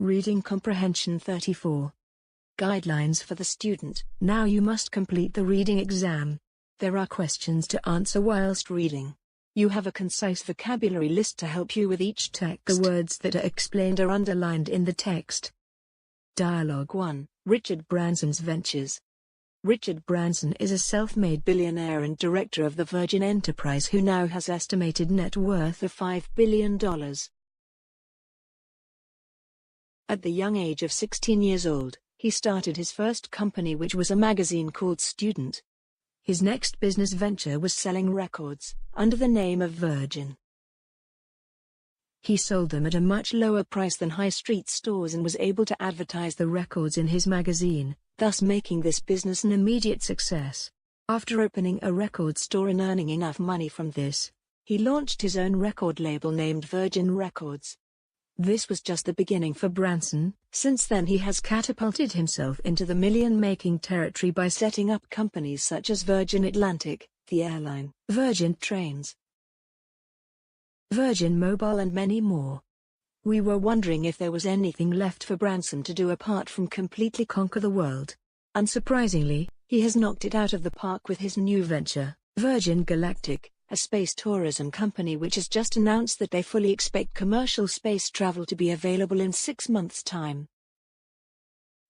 Reading Comprehension 34. Guidelines for the student. Now you must complete the reading exam. There are questions to answer whilst reading. You have a concise vocabulary list to help you with each text. The words that are explained are underlined in the text. Dialogue 1. Richard Branson's Ventures. Richard Branson is a self-made billionaire and director of the Virgin Enterprise who now has estimated net worth of $5 billion. At the young age of 16 years old, he started his first company, which was a magazine called Student. His next business venture was selling records, under the name of Virgin. He sold them at a much lower price than high street stores and was able to advertise the records in his magazine, thus making this business an immediate success. After opening a record store and earning enough money from this, he launched his own record label named Virgin Records. This was just the beginning for Branson. Since then he has catapulted himself into the million-making territory by setting up companies such as Virgin Atlantic, the airline, Virgin Trains, Virgin Mobile and many more. We were wondering if there was anything left for Branson to do apart from completely conquer the world. Unsurprisingly, he has knocked it out of the park with his new venture, Virgin Galactic, a space tourism company which has just announced that they fully expect commercial space travel to be available in 6 months' time.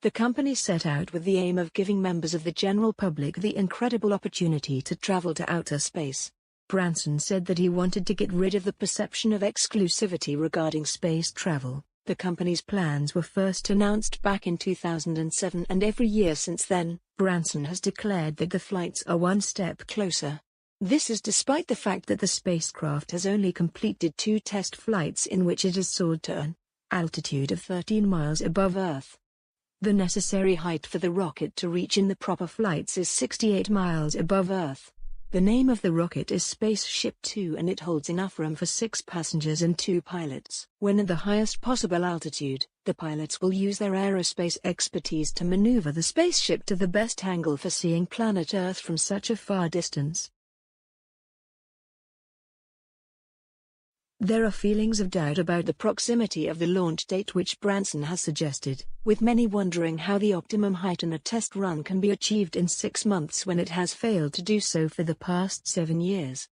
The company set out with the aim of giving members of the general public the incredible opportunity to travel to outer space. Branson said that he wanted to get rid of the perception of exclusivity regarding space travel. The company's plans were first announced back in 2007, and every year since then, Branson has declared that the flights are one step closer. This is despite the fact that the spacecraft has only completed 2 test flights in which it has soared to an altitude of 13 miles above Earth. The necessary height for the rocket to reach in the proper flights is 68 miles above Earth. The name of the rocket is Spaceship 2 and it holds enough room for 6 passengers and 2 pilots. When at the highest possible altitude, the pilots will use their aerospace expertise to maneuver the spaceship to the best angle for seeing planet Earth from such a far distance. There are feelings of doubt about the proximity of the launch date which Branson has suggested, with many wondering how the optimum height in a test run can be achieved in 6 months when it has failed to do so for the past 7 years.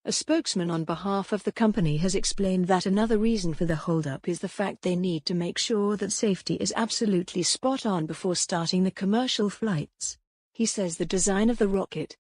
A spokesman on behalf of the company has explained that another reason for the hold-up is the fact they need to make sure that safety is absolutely spot on before starting the commercial flights. He says the design of the rocket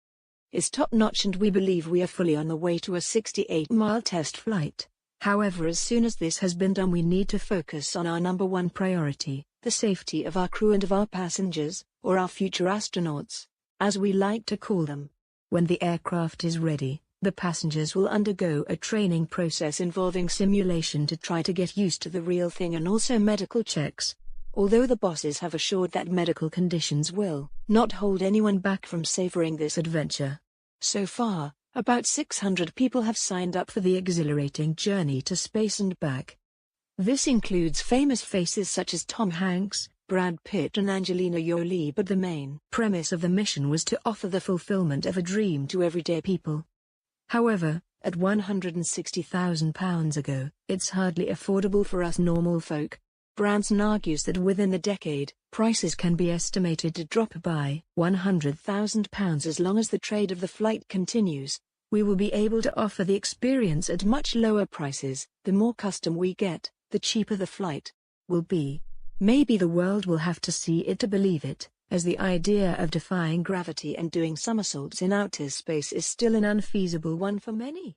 is top-notch and we believe we are fully on the way to a 68-mile test flight. However, as soon as this has been done we need to focus on our number one priority, the safety of our crew and of our passengers, or our future astronauts, as we like to call them. When the aircraft is ready, the passengers will undergo a training process involving simulation to try to get used to the real thing and also medical checks. Although the bosses have assured that medical conditions will not hold anyone back from savoring this adventure. So far, about 600 people have signed up for the exhilarating journey to space and back. This includes famous faces such as Tom Hanks, Brad Pitt and Angelina Jolie, but the main premise of the mission was to offer the fulfillment of a dream to everyday people. However, at £160,000 ago, it's hardly affordable for us normal folk. Branson argues that within the decade, prices can be estimated to drop by £100,000 as long as the trade of the flight continues. We will be able to offer the experience at much lower prices. The more custom we get, the cheaper the flight will be. Maybe the world will have to see it to believe it, as the idea of defying gravity and doing somersaults in outer space is still an unfeasible one for many.